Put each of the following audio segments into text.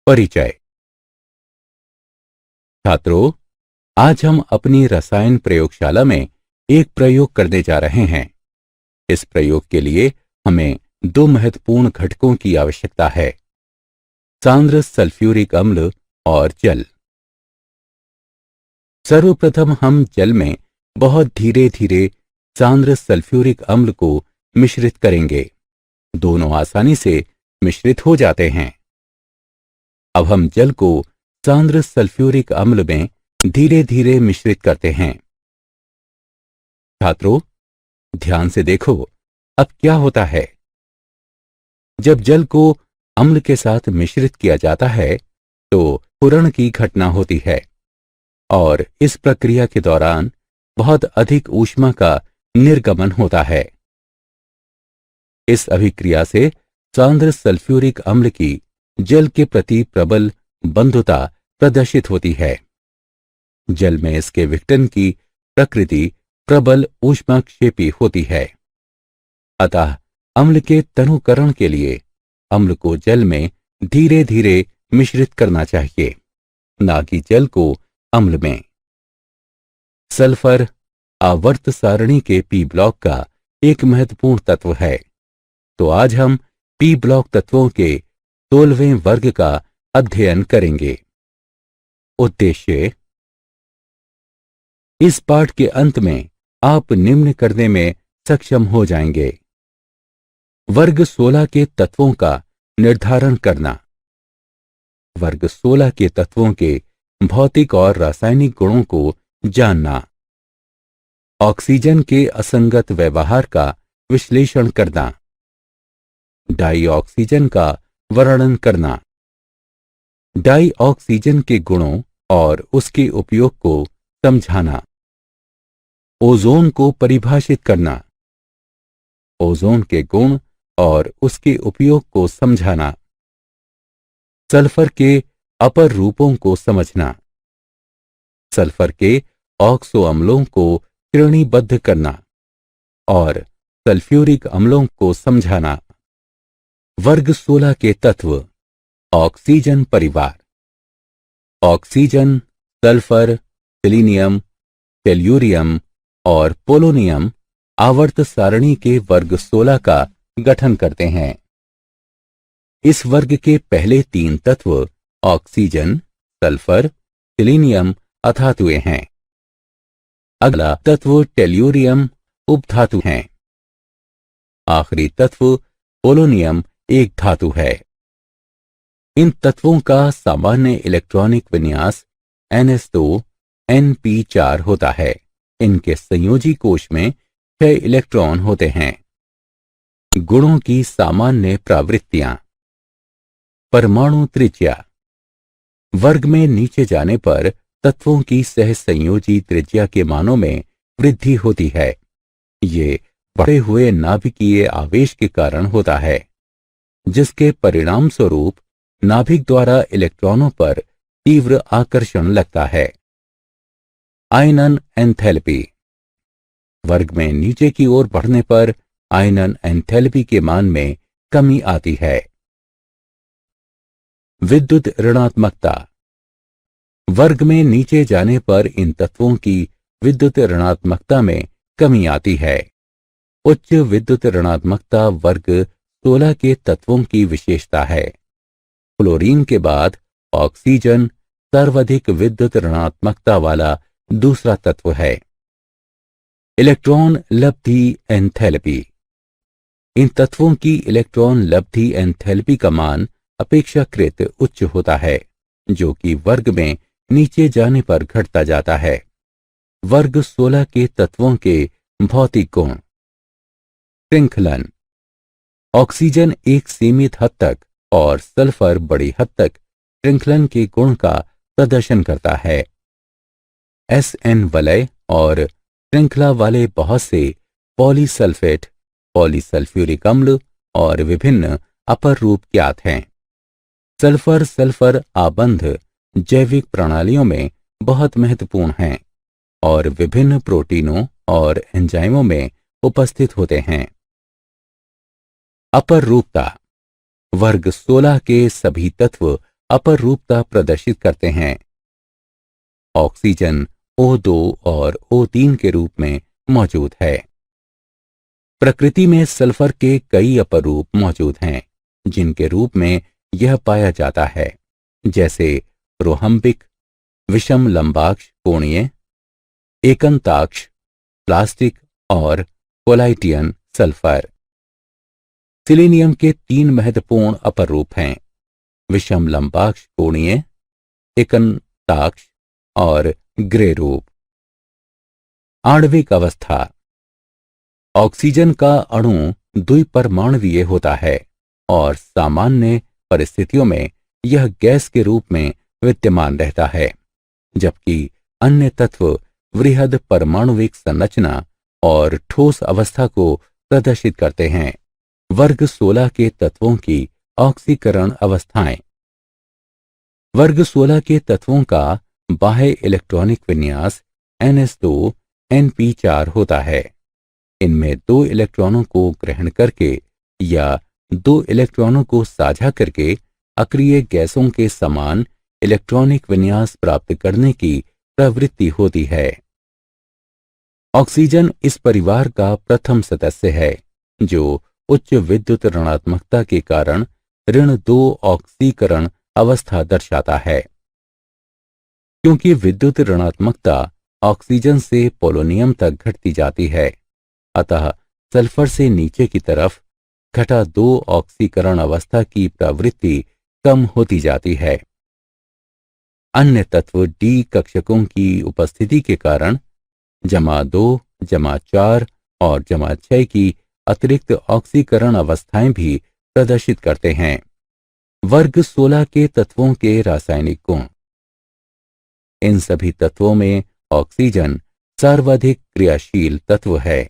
परिचय। छात्रों, आज हम अपनी रसायन प्रयोगशाला में एक प्रयोग करने जा रहे हैं। इस प्रयोग के लिए हमें दो महत्वपूर्ण घटकों की आवश्यकता है, सांद्र सल्फ्यूरिक अम्ल और जल। सर्वप्रथम हम जल में बहुत धीरे धीरे सांद्र सल्फ्यूरिक अम्ल को मिश्रित करेंगे। दोनों आसानी से मिश्रित हो जाते हैं। अब हम जल को सांद्र सल्फ्यूरिक अम्ल में धीरे धीरे मिश्रित करते हैं। छात्रों, ध्यान से देखो, अब क्या होता है। जब जल को अम्ल के साथ मिश्रित किया जाता है तो पूरण की घटना होती है और इस प्रक्रिया के दौरान बहुत अधिक ऊष्मा का निर्गमन होता है। इस अभिक्रिया से सांद्र सल्फ्यूरिक अम्ल की जल के प्रति प्रबल बंधुता प्रदर्शित होती है। जल में इसके विघटन की प्रकृति प्रबल ऊष्माक्षेपी होती है। अतः अम्ल के तनुकरण के लिए अम्ल को जल में धीरे धीरे मिश्रित करना चाहिए, न कि जल को अम्ल में। सल्फर आवर्त सारणी के पी ब्लॉक का एक महत्वपूर्ण तत्व है। तो आज हम पी ब्लॉक तत्वों के 16वें वर्ग का अध्ययन करेंगे। उद्देश्य। इस पाठ के अंत में आप निम्न करने में सक्षम हो जाएंगे। वर्ग 16 के तत्वों का निर्धारण करना, वर्ग 16 के तत्वों के भौतिक और रासायनिक गुणों को जानना, ऑक्सीजन के असंगत व्यवहार का विश्लेषण करना, डाई ऑक्सीजन का वर्णन करना, डाई ऑक्सीजन के गुणों और उसके उपयोग को समझाना, ओजोन को परिभाषित करना, ओजोन के गुण और उसके उपयोग को समझाना, सल्फर के अपर रूपों को समझना, सल्फर के ऑक्सो अम्लों को श्रेणीबद्ध करना और सल्फ्यूरिक अम्लों को समझाना। वर्ग 16 के तत्व। ऑक्सीजन परिवार। ऑक्सीजन, सल्फर, सेलेनियम, टेल्यूरियम और पोलोनियम आवर्त सारणी के वर्ग 16 का गठन करते हैं। इस वर्ग के पहले 3 तत्व ऑक्सीजन, सल्फर, सेलेनियम अधातुएं हैं। अगला तत्व टेल्यूरियम उपधातु हैं। आखिरी तत्व पोलोनियम एक धातु है। इन तत्वों का सामान्य इलेक्ट्रॉनिक विन्यास NS2 NP4 होता है। इनके संयोजी कोश में 6 इलेक्ट्रॉन होते हैं। गुणों की सामान्य प्रवृत्तियां। परमाणु त्रिज्या। वर्ग में नीचे जाने पर तत्वों की सहसंयोजी त्रिज्या के मानों में वृद्धि होती है। ये बढ़े हुए नाभिकीय आवेश के कारण होता है, जिसके परिणाम स्वरूप नाभिक द्वारा इलेक्ट्रॉनों पर तीव्र आकर्षण लगता है। आयनन एंथैल्पी। वर्ग में नीचे की ओर बढ़ने पर आयनन एंथैल्पी के मान में कमी आती है। विद्युत ऋणात्मकता। वर्ग में नीचे जाने पर इन तत्वों की विद्युत ऋणात्मकता में कमी आती है। उच्च विद्युत ऋणात्मकता वर्ग 16 के तत्वों की विशेषता है। क्लोरीन के बाद ऑक्सीजन सर्वाधिक विद्युत ऋणात्मकता वाला दूसरा तत्व है। Electron लब्धि enthalpy. इन तत्वों की इलेक्ट्रॉन लब्धि एंथैल्पी का मान अपेक्षाकृत उच्च होता है, जो कि वर्ग में नीचे जाने पर घटता जाता है। वर्ग 16 के तत्वों के भौतिक गुण। श्रृंखलन। ऑक्सीजन एक सीमित हद तक और सल्फर बड़ी हद तक श्रृंखलन के गुण का प्रदर्शन करता है। SN वलय और श्रृंखला वाले बहुत से पॉलीसल्फेट, पॉलीसल्फ्यूरिक अम्ल और विभिन्न अपर रूप ज्ञात हैं। सल्फर सल्फर आबंध जैविक प्रणालियों में बहुत महत्वपूर्ण हैं और विभिन्न प्रोटीनों और एंजाइमों में उपस्थित होते हैं। अपर रूपता। वर्ग 16 के सभी तत्व अपर रूपता प्रदर्शित करते हैं। ऑक्सीजन O2 और O3 के रूप में मौजूद है। प्रकृति में सल्फर के कई अपरूप मौजूद हैं जिनके रूप में यह पाया जाता है, जैसे रोहम्बिक, विषम लंबाक्ष कोणीय, एकंताक्ष, प्लास्टिक और कोलाइटियन सल्फर। सिलीनियम के 3 महत्वपूर्ण अपरूप हैं: विषम लंबाक्ष कोणीय, एकंताक्ष और ग्रे रूप। आणविक अवस्था। ऑक्सीजन का अणु द्विपरमाणुवीय होता है और सामान्य परिस्थितियों में यह गैस के रूप में विद्यमान रहता है, जबकि अन्य तत्व वृहद परमाणुविक संरचना और ठोस अवस्था को प्रदर्शित करते हैं। वर्ग 16 के तत्वों की ऑक्सीकरण अवस्थाएं। वर्ग 16 के तत्वों का बाह्य इलेक्ट्रॉनिक विन्यास ns2 np4 होता है। इनमें 2 इलेक्ट्रॉनों को ग्रहण करके या 2 इलेक्ट्रॉनों को साझा करके अक्रिय गैसों के समान इलेक्ट्रॉनिक विन्यास प्राप्त करने की प्रवृत्ति होती है। ऑक्सीजन इस परिवार का प्रथम सदस्य है जो उच्च विद्युत ऋणात्मकता के कारण ऋण 2 ऑक्सीकरण अवस्था दर्शाता है। क्योंकि विद्युत ऋणात्मकता ऑक्सीजन से पोलोनियम तक घटती जाती है, अतः सल्फर से नीचे की तरफ घटा 2 ऑक्सीकरण अवस्था की प्रवृत्ति कम होती जाती है। अन्य तत्व डी कक्षकों की उपस्थिति के कारण जमा 2, जमा 4 और जमा 6 की अतिरिक्त ऑक्सीकरण अवस्थाएं भी प्रदर्शित करते हैं। वर्ग 16 के तत्वों के रासायनिक गुण। इन सभी तत्वों में ऑक्सीजन सर्वाधिक क्रियाशील तत्व है।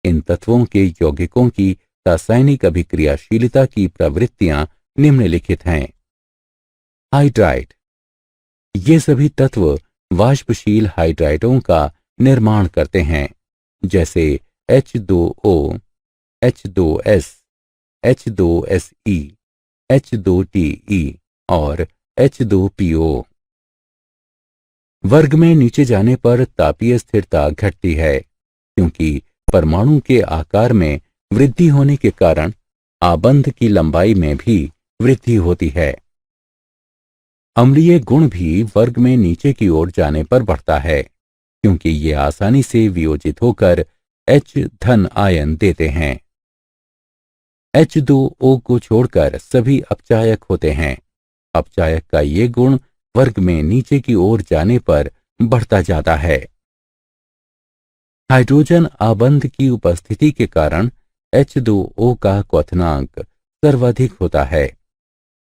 इन तत्वों के यौगिकों की रासायनिक अभिक्रियाशीलता की प्रवृत्तियां निम्नलिखित हैं। हाइड्राइड। ये सभी तत्व वाष्पशील हाइड्राइडों का निर्माण करते हैं, जैसे H2O, H2S, H2Se, H2Te और H2PO। वर्ग में नीचे जाने पर तापीय स्थिरता घटती है, क्योंकि परमाणु के आकार में वृद्धि होने के कारण आबंध की लंबाई में भी वृद्धि होती है। अम्लीय गुण भी वर्ग में नीचे की ओर जाने पर बढ़ता है, क्योंकि ये आसानी से वियोजित होकर H धन आयन देते हैं। H2O को छोड़कर सभी अपचायक होते हैं। अपचायक का ये गुण वर्ग में नीचे की ओर जाने पर बढ़ता जाता है। हाइड्रोजन आबंध की उपस्थिति के कारण H2O का क्वथनांक सर्वाधिक होता है।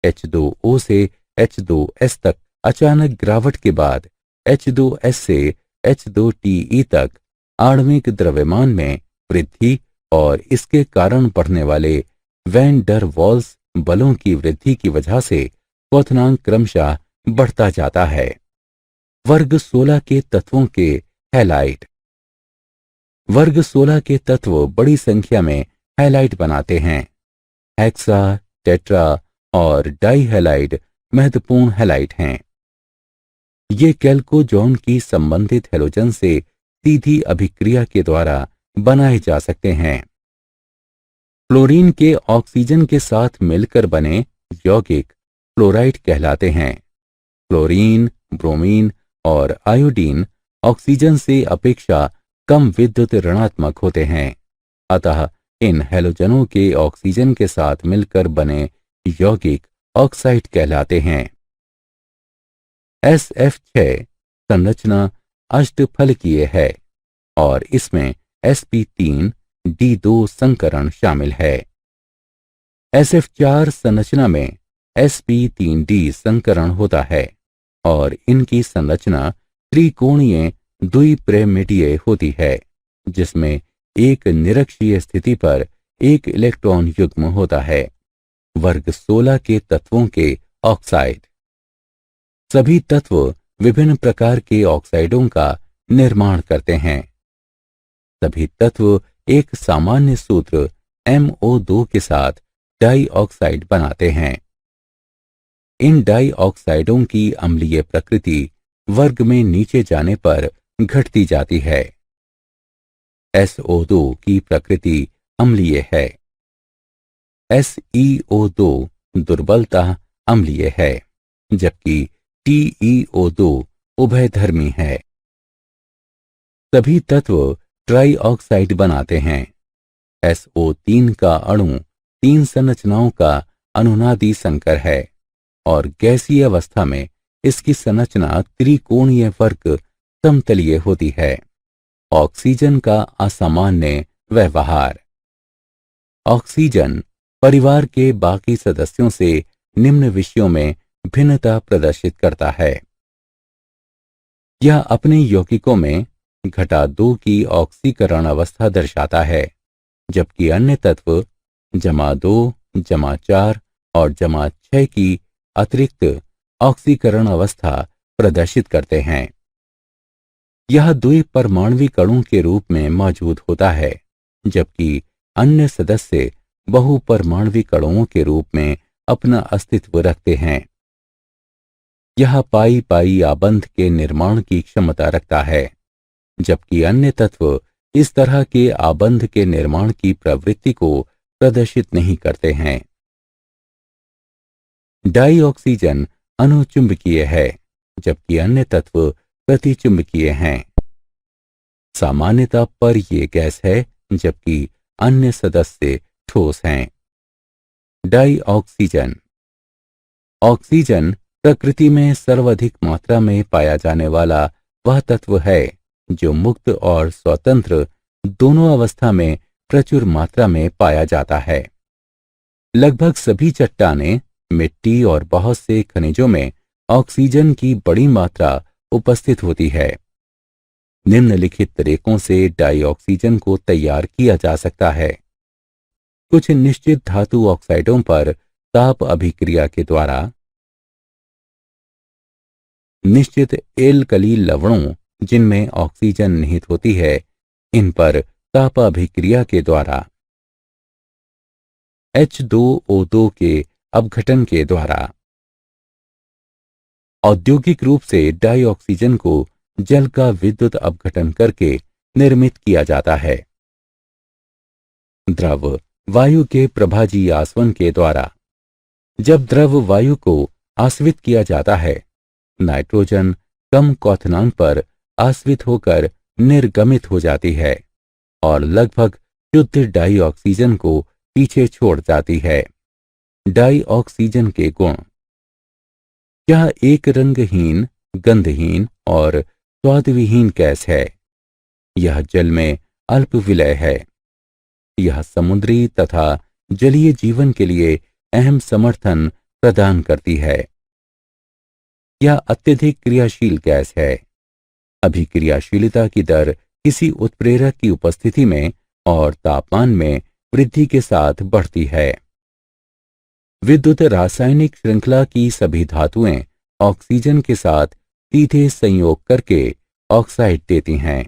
H2O से H2S तक अचानक गिरावट के बाद H2S से H2Te तक आणविक द्रव्यमान में वृद्धि और इसके कारण बढ़ने वाले वैन डर वाल्स बलों की वृद्धि की वजह से क्वथनांक क्रमशः बढ़ता जाता है। वर्ग 16 के तत्वों के हैलाइड। वर्ग 16 के तत्व बड़ी संख्या में हैलाइड बनाते हैं। हेक्सा, टेट्रा और डाई हैलाइड महत्वपूर्ण हैलाइड हैं। ये कैल्कोजोन की संबंधित हैलोजन से सीधी अभिक्रिया के द्वारा बनाए जा सकते हैं। फ्लोरीन के ऑक्सीजन के साथ मिलकर बने यौगिक फ्लोराइड कहलाते हैं। फ्लोरीन, ब्रोमीन और आयोडीन ऑक्सीजन से अपेक्षा कम विद्युत ऋणात्मक होते हैं, अतः इन हैलोजनों के ऑक्सीजन के साथ मिलकर बने यौगिक ऑक्साइड कहलाते हैं। SF6 संरचना अष्टफलकीय है और इसमें sp3d2 संकरण शामिल है। SF4 संरचना में sp3d संकरण होता है और इनकी संरचना त्रिकोणीय द्विपिरामिडीय होती है, जिसमें एक निरक्षीय स्थिति पर एक इलेक्ट्रॉन युग्म होता है। वर्ग 16 के तत्वों के ऑक्साइड। सभी तत्व विभिन्न प्रकार के ऑक्साइडों का निर्माण करते हैं। सभी तत्व एक सामान्य सूत्र MO2 के साथ डाई ऑक्साइड बनाते हैं। इन डाई ऑक्साइडों की अम्लीय प्रकृति वर्ग में नीचे जाने पर घटती जाती है। SO2 की प्रकृति अम्लीय है। SeO2 दुर्बलतः अम्लीय है, जबकि TeO2 उभयधर्मी है। सभी तत्व ट्राई ऑक्साइड बनाते हैं। SO3 का अणु 3 संरचनाओं का अनुनादी संकर है और गैसीय अवस्था में इसकी संरचना त्रिकोणीय वर्ग समतलीय होती है। ऑक्सीजन का असामान्य व्यवहार। ऑक्सीजन परिवार के बाकी सदस्यों से निम्न विषयों में भिन्नता प्रदर्शित करता है। यह अपने यौगिकों में घटा 2 की ऑक्सीकरण अवस्था दर्शाता है, जबकि अन्य तत्व जमा 2, जमा 4 और जमा 6 की अतिरिक्त ऑक्सीकरण अवस्था प्रदर्शित करते हैं। यह द्विपरमाणुवी कणों के रूप में मौजूद होता है, जबकि अन्य सदस्य बहुपरमाणुवी कणों के रूप में अपना अस्तित्व रखते हैं। यह पाई पाई आबंध के निर्माण की क्षमता रखता है, जबकि अन्य तत्व इस तरह के आबंध के निर्माण की प्रवृत्ति को प्रदर्शित नहीं करते हैं। डाई ऑक्सीजन अनुचुंबकीय है, जबकि अन्य तत्व प्रतिचुंबकीय हैं। सामान्यतः पर ये गैस है, जबकि अन्य सदस्य ठोस हैं। Die oxygen. ऑक्सीजन प्रकृति में सर्वाधिक मात्रा में पाया जाने वाला वह तत्व है जो मुक्त और स्वतंत्र दोनों अवस्था में प्रचुर मात्रा में पाया जाता है। लगभग सभी चट्टानें, मिट्टी और बहुत से खनिजों में ऑक्सीजन की बड़ी मात्रा उपस्थित होती है। निम्नलिखित तरीकों से डाई ऑक्सीजन को तैयार किया जा सकता है। कुछ निश्चित धातु ऑक्साइडों पर ताप अभिक्रिया के द्वारा, निश्चित एल्कली लवणों जिनमें ऑक्सीजन निहित होती है, इन पर ताप अभिक्रिया के द्वारा, H2O2 के अपघटन के द्वारा। औद्योगिक रूप से डाई ऑक्सीजन को जल का विद्युत अपघटन करके निर्मित किया जाता है। द्रव वायु के प्रभाजी आसवन के द्वारा। जब द्रव वायु को आश्वित किया जाता है, नाइट्रोजन कम क्वथनांक पर आश्वित होकर निर्गमित हो जाती है और लगभग शुद्ध डाई ऑक्सीजन को पीछे छोड़ जाती है। डाई ऑक्सीजन के गुण। यह एक रंगहीन, गंधहीन और स्वादविहीन गैस है। यह जल में अल्प विलय है। यह समुद्री तथा जलीय जीवन के लिए अहम समर्थन प्रदान करती है। यह अत्यधिक क्रियाशील गैस है। अभिक्रियाशीलता की दर किसी उत्प्रेरक की उपस्थिति में और तापमान में वृद्धि के साथ बढ़ती है। विद्युत रासायनिक श्रृंखला की सभी धातुएं ऑक्सीजन के साथ सीधे संयोग करके ऑक्साइड देती हैं।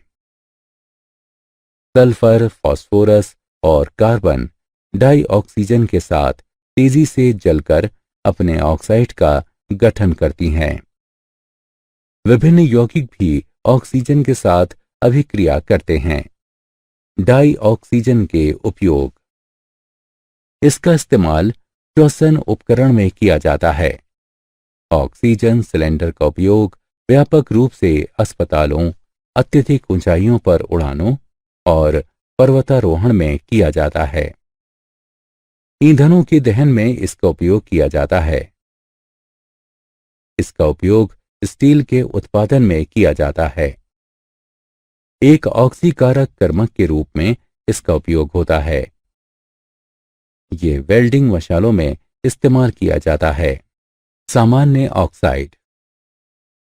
सल्फर, फास्फोरस और कार्बन डाई ऑक्सीजन के साथ तेजी से जलकर अपने ऑक्साइड का गठन करती हैं। विभिन्न यौगिक भी ऑक्सीजन के साथ अभिक्रिया करते हैं। डाई ऑक्सीजन के उपयोग। इसका इस्तेमाल श्वसन उपकरण में किया जाता है। ऑक्सीजन सिलेंडर का उपयोग व्यापक रूप से अस्पतालों, अत्यधिक ऊंचाइयों पर उड़ानों और पर्वतारोहण में किया जाता है। ईंधनों के दहन में इसका उपयोग किया जाता है। इसका उपयोग स्टील के उत्पादन में किया जाता है। एक ऑक्सीकारक कर्मक के रूप में इसका उपयोग होता है। ये वेल्डिंग मशालों में इस्तेमाल किया जाता है। सामान्य ऑक्साइड।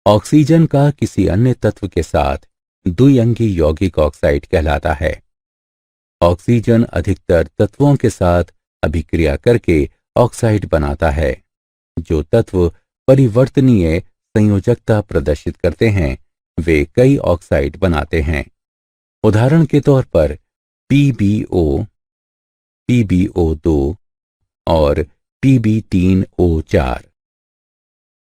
ऑक्सीजन का किसी अन्य तत्व के साथ द्विअंगी यौगिक ऑक्साइड कहलाता है। ऑक्सीजन अधिकतर तत्वों के साथ अभिक्रिया करके ऑक्साइड बनाता है। जो तत्व परिवर्तनीय संयोजकता प्रदर्शित करते हैं, वे कई ऑक्साइड बनाते हैं। उदाहरण के तौर पर PbO, PbO2 और Pb3O4।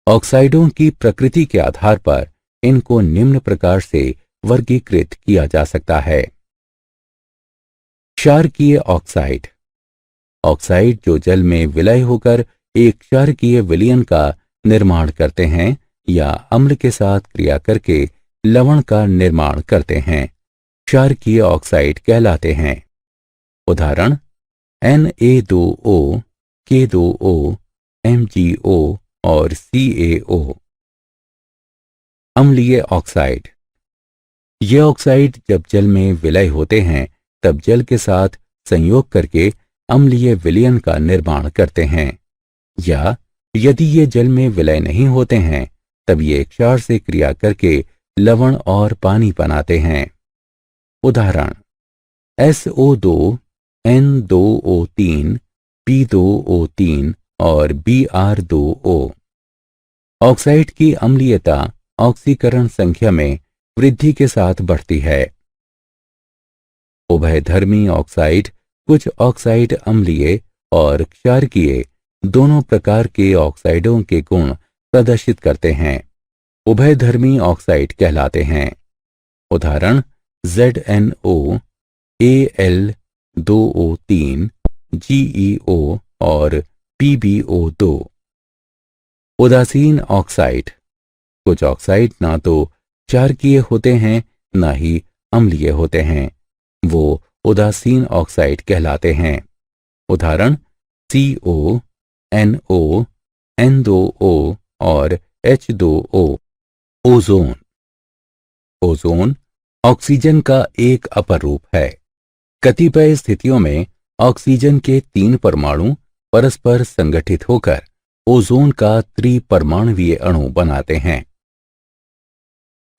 ऑक्साइडों की प्रकृति के आधार पर इनको निम्न प्रकार से वर्गीकृत किया जा सकता है। क्षारकीय ऑक्साइड। ऑक्साइड जो जल में विलय होकर एक क्षारकीय विलयन का निर्माण करते हैं या अम्ल के साथ क्रिया करके लवण का निर्माण करते हैं, क्षारकीय ऑक्साइड कहलाते हैं। उदाहरण Na2O, K2O, MgO और CaO। अम्लीय ऑक्साइड। ये ऑक्साइड जब जल में विलय होते हैं तब जल के साथ संयोग करके अम्लीय विलयन का निर्माण करते हैं, या यदि ये जल में विलय नहीं होते हैं तब ये क्षार से क्रिया करके लवण और पानी बनाते हैं। उदाहरण SO2, N2O3, P2O3 और Br2O। ऑक्साइड की अम्लीयता ऑक्सीकरण संख्या में वृद्धि के साथ बढ़ती है। उभयधर्मी ऑक्साइड कुछ ऑक्साइड अम्लीय और क्षारकीय दोनों प्रकार के ऑक्साइडों के गुण प्रदर्शित करते हैं, उभयधर्मी ऑक्साइड कहलाते हैं। उदाहरण ZnO, Al2O3, GeO और PbO2। उदासीन ऑक्साइड। कुछ ऑक्साइड ना तो क्षारकीय होते हैं ना ही अम्लीय होते हैं, वो उदासीन ऑक्साइड कहलाते हैं। उदाहरण CO, NO, N2O और H2O। ओजोन। ओजोन ऑक्सीजन का एक अपर रूप है। कतिपय स्थितियों में ऑक्सीजन के 3 परमाणु परस्पर संगठित होकर ओजोन का त्रिपरमाणुवीय अणु बनाते हैं।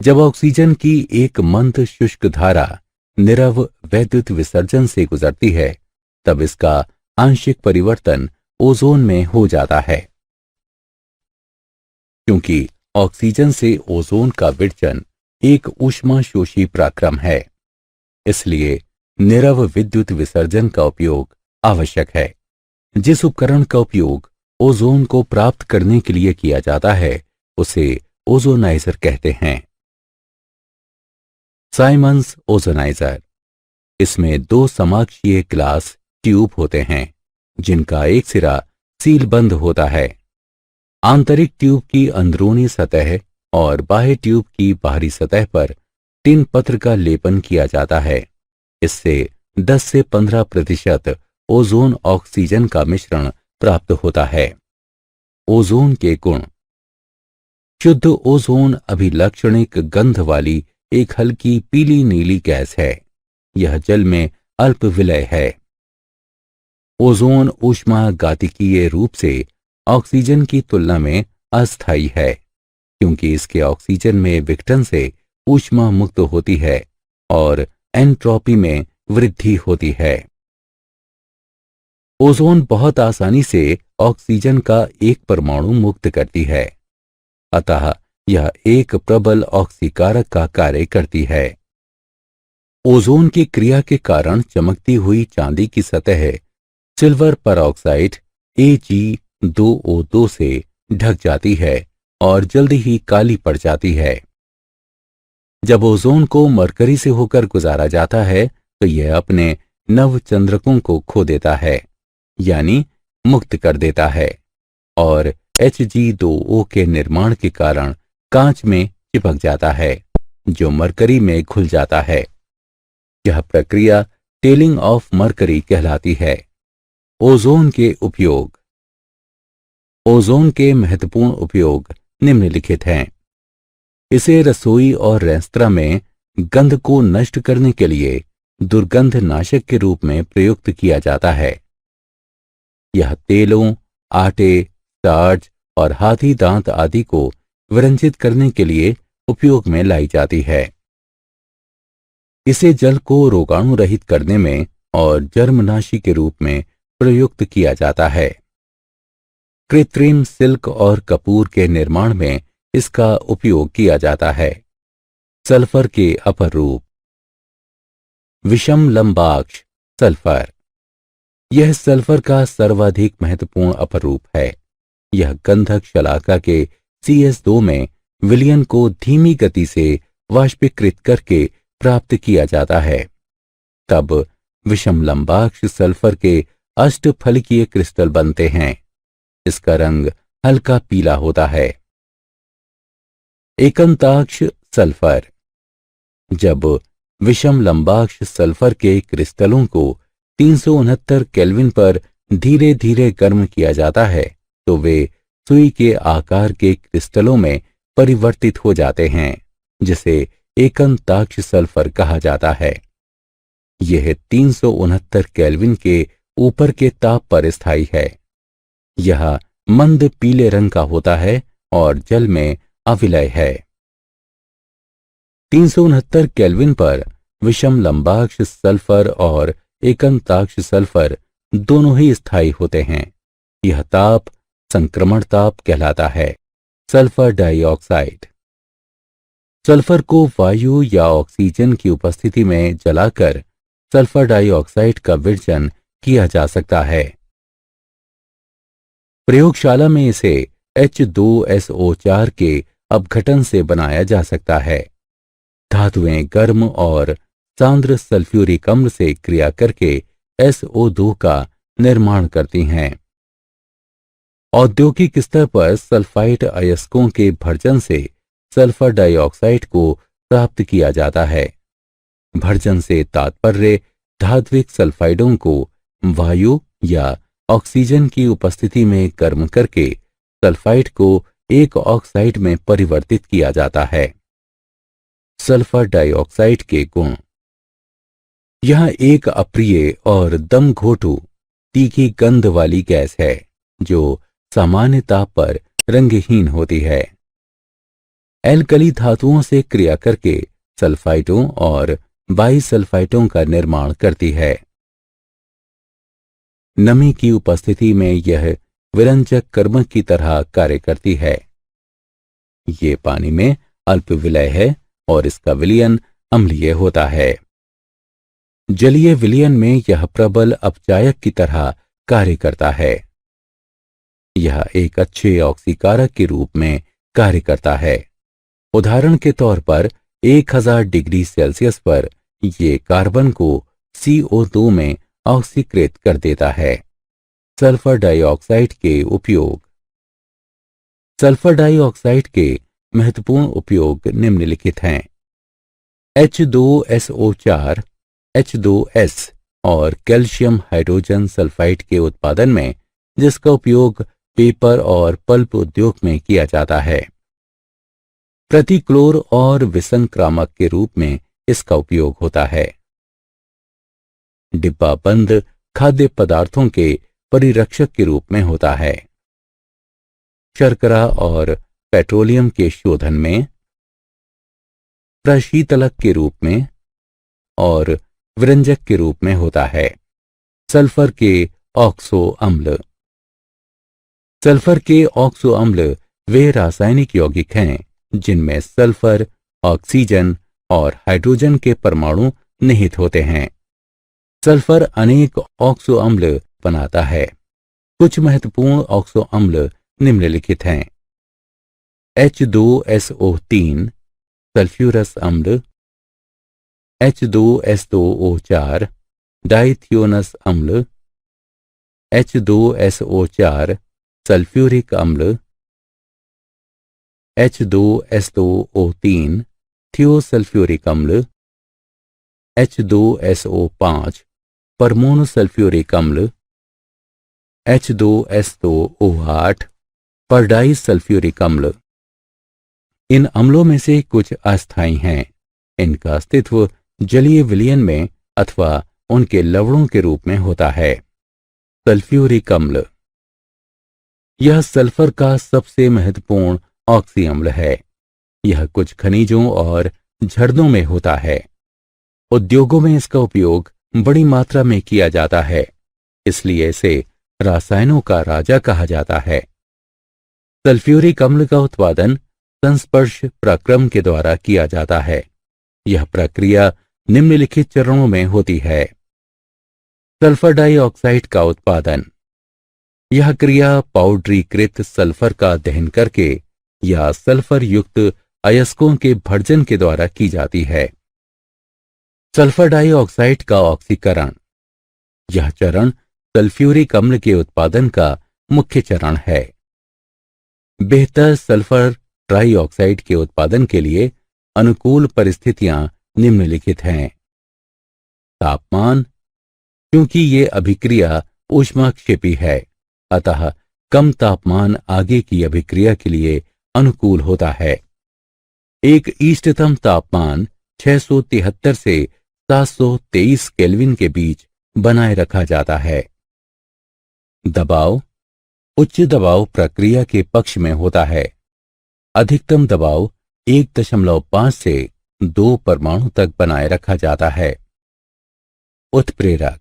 जब ऑक्सीजन की एक मंद शुष्क धारा निरव वैद्युत विसर्जन से गुजरती है तब इसका आंशिक परिवर्तन ओजोन में हो जाता है। क्योंकि ऑक्सीजन से ओजोन का विडचन एक ऊष्माशोषी पराक्रम है, इसलिए निरव विद्युत विसर्जन का उपयोग आवश्यक है। जिस उपकरण का उपयोग ओजोन को प्राप्त करने के लिए किया जाता है उसे ओजोनाइजर कहते हैं। Siemens ozoniser. इसमें 2 समाक्षीय ग्लास ट्यूब होते हैं जिनका एक सिरा सीलबंद होता है। आंतरिक ट्यूब की अंदरूनी सतह और बाह्य ट्यूब की बाहरी सतह पर टिन पत्र का लेपन किया जाता है। इससे 10 से 15% ओजोन ऑक्सीजन का मिश्रण प्राप्त होता है। ओजोन के गुण। शुद्ध ओजोन अभिलक्षणिक गंध वाली एक हल्की पीली नीली गैस है। यह जल में अल्प विलय है। ओजोन ऊष्मागतिकीय रूप से ऑक्सीजन की तुलना में अस्थायी है, क्योंकि इसके ऑक्सीजन में विघटन से ऊष्मा मुक्त होती है और एंट्रोपी में वृद्धि होती है। ओजोन बहुत आसानी से ऑक्सीजन का एक परमाणु मुक्त करती है, अतः यह एक प्रबल ऑक्सीकारक का कार्य करती है। ओजोन की क्रिया के कारण चमकती हुई चांदी की सतह सिल्वर परऑक्साइड Ag2O2 से ढक जाती है और जल्दी ही काली पड़ जाती है। जब ओजोन को मरकरी से होकर गुजारा जाता है तो यह अपने नवचंद्रकों को खो देता है, यानी मुक्त कर देता है, और Hg2O के निर्माण के कारण कांच में चिपक जाता है जो मरकरी में घुल जाता है। यह प्रक्रिया टेलिंग ऑफ मरकरी कहलाती है। ओजोन के उपयोग। ओजोन के महत्वपूर्ण उपयोग निम्नलिखित हैं। इसे रसोई और रेस्तरां में गंध को नष्ट करने के लिए दुर्गंध नाशक के रूप में प्रयुक्त किया जाता है। यह तेलों, आटे, स्टार्च और हाथी दांत आदि को विरंजित करने के लिए उपयोग में लाई जाती है। इसे जल को रोगाणु रहित करने में और जर्मनाशी के रूप में प्रयुक्त किया जाता है। कृत्रिम सिल्क और कपूर के निर्माण में इसका उपयोग किया जाता है। सल्फर के अपर रूप। विषम लंबाक्ष सल्फर। यह सल्फर का सर्वाधिक महत्वपूर्ण अपर रूप है। यह गंधक शलाका के CS2 में विलयन को धीमी गति से वाष्पीकृत करके प्राप्त किया जाता है। तब विषम लंबाक्ष सल्फर के अष्टफलकीय क्रिस्टल बनते हैं। इसका रंग हल्का पीला होता है। एकंताक्ष सल्फर। जब विषम लंबाक्ष सल्फर के क्रिस्टलों को 369 केल्विन पर धीरे धीरे गर्म किया जाता है तो वे सुई के आकार के क्रिस्टलों में परिवर्तित हो जाते हैं, जिसे एकंताक्ष सल्फर कहा जाता है। यह 369 केल्विन के ऊपर के ताप पर स्थायी है। यह मंद पीले रंग का होता है और जल में अविलय है। 369 केल्विन पर विषम लंबाक्ष सल्फर और एकंताक्ष सल्फर दोनों ही स्थायी होते हैं। यह ताप संक्रमण ताप कहलाता है। Sulphur dioxide. सल्फर को वायु या ऑक्सीजन की उपस्थिति में जलाकर सल्फर डाइऑक्साइड का विसर्जन किया जा सकता है। प्रयोगशाला में इसे H2SO4 के अपघटन से बनाया जा सकता है। धातुएं गर्म और सांद्र सल्फ्यूरिक अम्ल से क्रिया करके SO2 का निर्माण करती हैं। औद्योगिक स्तर पर सल्फाइड अयस्कों के भर्जन से सल्फर डाइऑक्साइड को प्राप्त किया जाता है। भर्जन से तात्पर्य धात्विक सल्फाइडों को वायु या ऑक्सीजन की उपस्थिति में गर्म करके सल्फाइड को एक ऑक्साइड में परिवर्तित किया जाता है। सल्फर डाइऑक्साइड के गुण। यह एक अप्रिय और दमघोटू तीखी गंध वाली गैस है जो सामान्य ताप पर रंगहीन होती है। एल्कली धातुओं से क्रिया करके सल्फाइडों और बाइसल्फाइडों का निर्माण करती है। नमी की उपस्थिति में यह विरंजक कर्मक की तरह कार्य करती है। ये पानी में अल्प विलय है और इसका विलयन अम्लीय होता है। जलीय विलयन में यह प्रबल अपचायक की तरह कार्य करता है। यह एक अच्छे ऑक्सीकारक के रूप में कार्य करता है। उदाहरण के तौर पर 1000 डिग्री सेल्सियस पर यह कार्बन को CO2 में ऑक्सीकृत कर देता है। सल्फर डाइऑक्साइड के उपयोग। सल्फर डाइऑक्साइड के महत्वपूर्ण उपयोग निम्नलिखित हैं। H2SO4, H2S और कैल्शियम हाइड्रोजन सल्फाइड के उत्पादन में, जिसका उपयोग पेपर और पल्प उद्योग में किया जाता है। प्रतिक्लोर और विसंक्रामक के रूप में इसका उपयोग होता है। डिब्बाबंद खाद्य पदार्थों के परिरक्षक के रूप में होता है। शर्करा और पेट्रोलियम के शोधन में, प्रशीतलक के रूप में और विरंजक के रूप में होता है। सल्फर के ऑक्सो अम्ल। सल्फर के ऑक्सो अम्ल वे रासायनिक यौगिक हैं जिनमें सल्फर, ऑक्सीजन और हाइड्रोजन के परमाणु निहित होते हैं। सल्फर अनेक ऑक्सो अम्ल बनाता है। कुछ महत्वपूर्ण ऑक्सो अम्ल निम्नलिखित हैं। H2SO3 सल्फ्यूरस अम्ल, H2S2O4 डाइथियोनस अम्ल, H2SO4 सल्फ्यूरिक अम्ल, H2S2O3 थियोसल्फ्यूरिक अम्ल, H2SO5 परमोनो सल्फ्यूरिक अम्ल, H2S2O8 परडाई सल्फ्यूरिक अम्ल। इन अम्लों में से कुछ अस्थायी हैं। इनका अस्तित्व जलीय विलयन में अथवा उनके लवणों के रूप में होता है। सल्फ्यूरिक अम्ल। यह सल्फर का सबसे महत्वपूर्ण ऑक्सी अम्ल है। यह कुछ खनिजों और झरनों में होता है। उद्योगों में इसका उपयोग बड़ी मात्रा में किया जाता है, इसलिए इसे रसायनों का राजा कहा जाता है। सल्फ्यूरिक अम्ल का उत्पादन संस्पर्श प्रक्रम के द्वारा किया जाता है। यह प्रक्रिया निम्नलिखित चरणों में होती है। सल्फर डाइऑक्साइड का उत्पादन। यह क्रिया पाउडरीकृत सल्फर का दहन करके या सल्फर युक्त अयस्कों के भर्जन के द्वारा की जाती है। सल्फर डाइऑक्साइड का ऑक्सीकरण, यह चरण सल्फ्यूरिक अम्ल के उत्पादन का मुख्य चरण है। बेहतर सल्फर डाइऑक्साइड के उत्पादन के लिए अनुकूल परिस्थितियां निम्नलिखित हैं। तापमान, क्योंकि ये अभिक्रिया ऊष्माक्षेपी है, अतः कम तापमान आगे की अभिक्रिया के लिए अनुकूल होता है। एक इष्टतम तापमान 673 से 723 केल्विन के बीच बनाए रखा जाता है। दबाव, उच्च दबाव प्रक्रिया के पक्ष में होता है। अधिकतम दबाव 1.5 से 2 परमाणु तक बनाए रखा जाता है। उत्प्रेरक,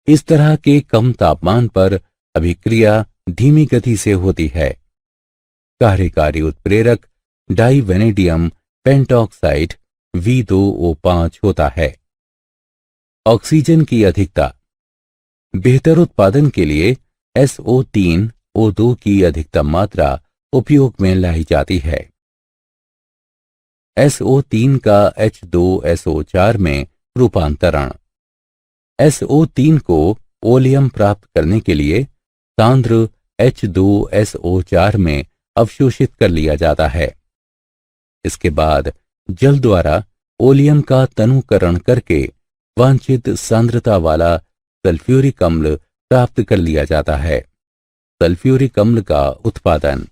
इस तरह के कम तापमान पर अभिक्रिया धीमी गति से होती है। कार्यकारी उत्प्रेरक डाइवेनेडियम पेंटॉक्साइड V2O5 होता है। ऑक्सीजन की अधिकता, बेहतर उत्पादन के लिए SO3O2 की अधिकतम मात्रा उपयोग में लाई जाती है। SO3 का H2SO4 में रूपांतरण, SO3 को ओलियम प्राप्त करने के लिए सांद्र H2SO4 में अवशोषित कर लिया जाता है। इसके बाद जल द्वारा ओलियम का तनुकरण करके वांछित सांद्रता वाला सल्फ्यूरिक अम्ल प्राप्त कर लिया जाता है। सल्फ्यूरिक अम्ल का उत्पादन,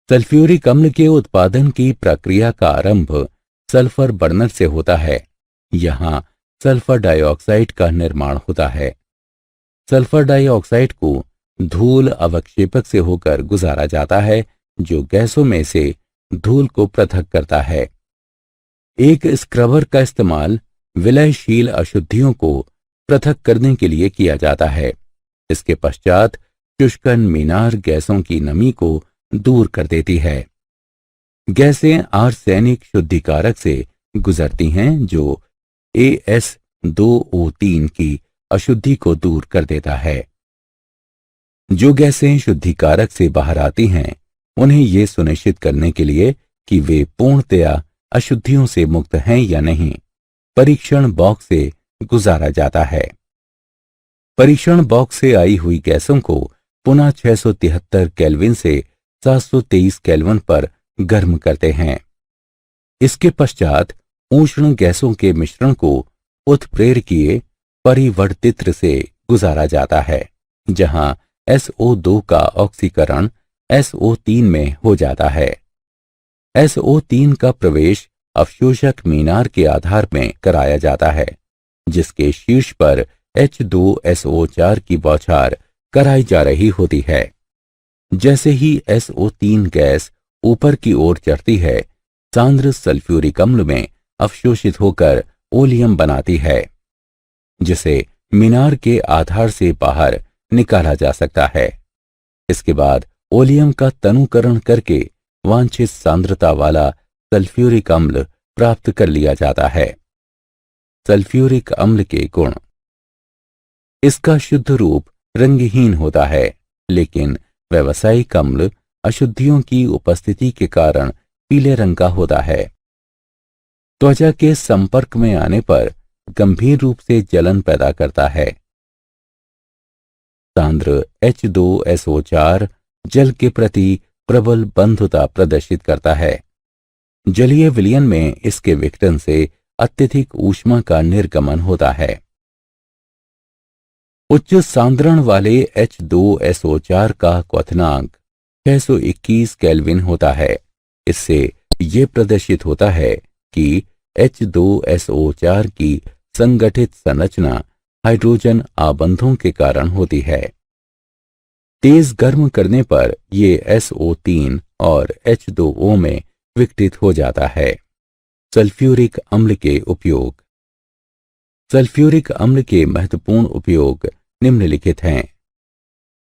सल्फ्यूरिक अम्ल के उत्पादन की प्रक्रिया का आरंभ सल्फर बर्नर से होता है। यहां सल्फर डाइऑक्साइड का निर्माण होता है। सल्फर डाइऑक्साइड को धूल अवक्षेपक से होकर गुजारा जाता है, जो गैसों में से धूल को पृथक करता है। एक स्क्रबर का इस्तेमाल विलयशील अशुद्धियों को पृथक करने के लिए किया जाता है। इसके पश्चात शुष्कन मीनार गैसों की नमी को दूर कर देती है। गैसें आर्सेनिक शुद्धिकारक से गुजरती हैं, जो AS2O3 की अशुद्धि को दूर कर देता है। जो गैसें शुद्धिकारक से बाहर आती हैं, उन्हें यह सुनिश्चित करने के लिए कि वे पूर्णतया अशुद्धियों से मुक्त हैं या नहीं, परीक्षण बॉक्स से गुजारा जाता है। परीक्षण बॉक्स से आई हुई गैसों को पुनः 673 केल्विन से 723 केल्विन पर गर्म करते हैं। इसके पश्चात उष्ण गैसों के मिश्रण को उत्प्रेरकीय परिवर्तित्र से गुजारा जाता है, जहां SO2 का ऑक्सीकरण SO3 में हो जाता है। SO3 का प्रवेश अवशोषक मीनार के आधार में कराया जाता है, जिसके शीर्ष पर H2SO4 की बौछार कराई जा रही होती है। जैसे ही SO3 गैस ऊपर की ओर चढ़ती है, सांद्र सल्फ्यूरिक अम्ल में अवशोषित होकर ओलियम बनाती है, जिसे मीनार के आधार से बाहर निकाला जा सकता है। इसके बाद ओलियम का तनुकरण करके वांछित सांद्रता वाला सल्फ्यूरिक अम्ल प्राप्त कर लिया जाता है। सल्फ्यूरिक अम्ल के गुण, इसका शुद्ध रूप रंगहीन होता है, लेकिन व्यावसायिक अम्ल अशुद्धियों की उपस्थिति के कारण पीले रंग का होता है। त्वचा के संपर्क में आने पर गंभीर रूप से जलन पैदा करता है। सांद्र H2SO4 जल के प्रति प्रबल बंधुता प्रदर्शित करता है। जलीय विलयन में इसके विघटन से अत्यधिक ऊष्मा का निर्गमन होता है। उच्च सांद्रण वाले H2SO4 का क्वथनांक 621 केल्विन होता है। इससे यह प्रदर्शित होता है कि H2SO4 की संगठित संरचना हाइड्रोजन आबंधों के कारण होती है। तेज गर्म करने पर यह SO3 और H2O में विघटित हो जाता है। सल्फ्यूरिक अम्ल के उपयोग, सल्फ्यूरिक अम्ल के महत्वपूर्ण उपयोग निम्नलिखित हैं।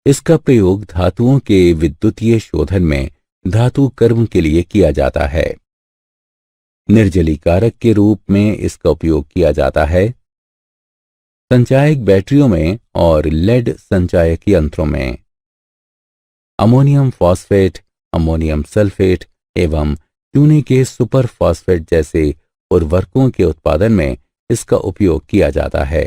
इसका प्रयोग धातुओं के विद्युतीय शोधन में धातु कर्म के लिए किया जाता है। निर्जलीकारक के रूप में इसका उपयोग किया जाता है। संचायक बैटरियों में और लेड संचायक यंत्रों में। अमोनियम फॉस्फेट अमोनियम सल्फेट एवं चूने के सुपर फॉस्फेट जैसे उर्वरकों के उत्पादन में इसका उपयोग किया जाता है।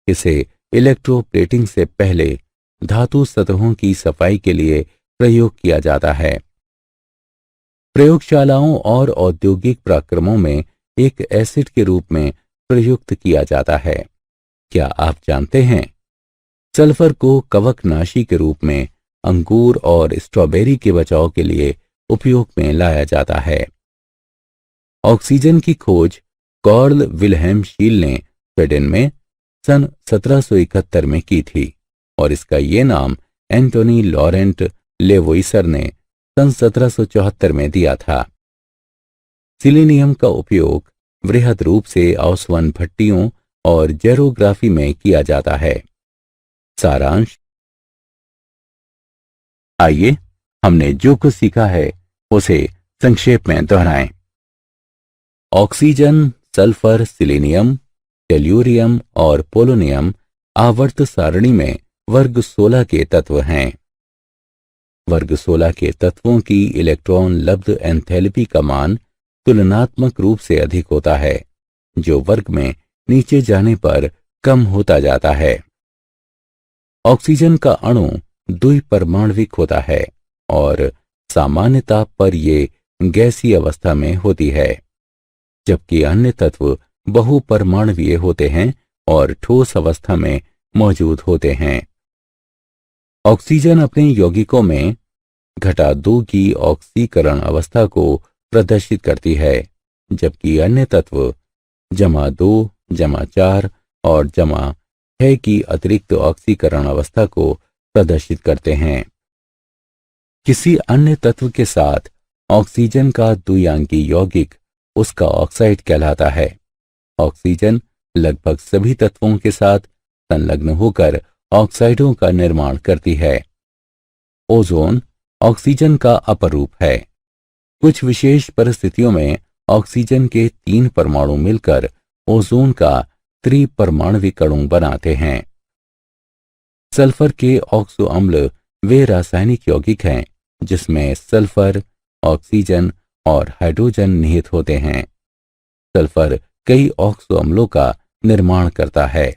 इसे इलेक्ट्रोप्लेटिंग से पहले धातु सतहों की सफाई के लिए प्रयोग किया जाता है। प्रयोगशालाओं और औद्योगिक प्रक्रमों में एक एसिड के रूप में प्रयुक्त किया जाता है। क्या आप जानते हैं, सल्फर को कवकनाशी के रूप में अंगूर और स्ट्रॉबेरी के बचाव के लिए उपयोग में लाया जाता है। ऑक्सीजन की खोज कार्ल विल्हेम शील ने स्वीडन में सन 1771 में की थी और इसका ये नाम एंटोनी लॉरेंट लेवोइसर ने सन 1774 में दिया था। सिलीनियम का उपयोग वृहद रूप से आसवन भट्टियों और जेरोग्राफी में किया जाता है। सारांश, आइए हमने जो कुछ सीखा है उसे संक्षेप में दोहराएं। ऑक्सीजन, सल्फर, सिलीनियम, टेल्यूरियम और पोलोनियम आवर्त सारणी में वर्ग 16 के तत्व हैं। वर्ग 16 के तत्वों की इलेक्ट्रॉन लब्ध एंथैल्पी का मान तुलनात्मक रूप से अधिक होता है, जो वर्ग में नीचे जाने पर कम होता जाता है। ऑक्सीजन का अणु द्विपरमाण्विक होता है और सामान्य ताप पर यह गैसीय अवस्था में होती है, जबकि अन्य तत्व बहुपरमाणवीय होते हैं और ठोस अवस्था में मौजूद होते हैं। ऑक्सीजन अपने यौगिकों में घटा 2 की ऑक्सीकरण अवस्था को प्रदर्शित करती है, जबकि अन्य तत्व जमा 2, जमा 4 और जमा 6 की अतिरिक्त ऑक्सीकरण अवस्था को प्रदर्शित करते हैं। किसी अन्य तत्व के साथ ऑक्सीजन का द्विआंकी यौगिक उसका ऑक्साइड कहलाता है। ऑक्सीजन लगभग सभी तत्वों के साथ संलग्न होकर ऑक्साइडों का निर्माण करती है। ओजोन ऑक्सीजन का अपरूप है। कुछ विशेष परिस्थितियों में ऑक्सीजन के 3 परमाणु मिलकर ओजोन का त्रिपरमाणविक अणु बनाते हैं। सल्फर के ऑक्सो अम्ल वे रासायनिक यौगिक हैं जिसमें सल्फर, ऑक्सीजन और हाइड्रोजन निहित होते हैं। सल्फर कई ऑक्सो अम्लों का निर्माण करता है।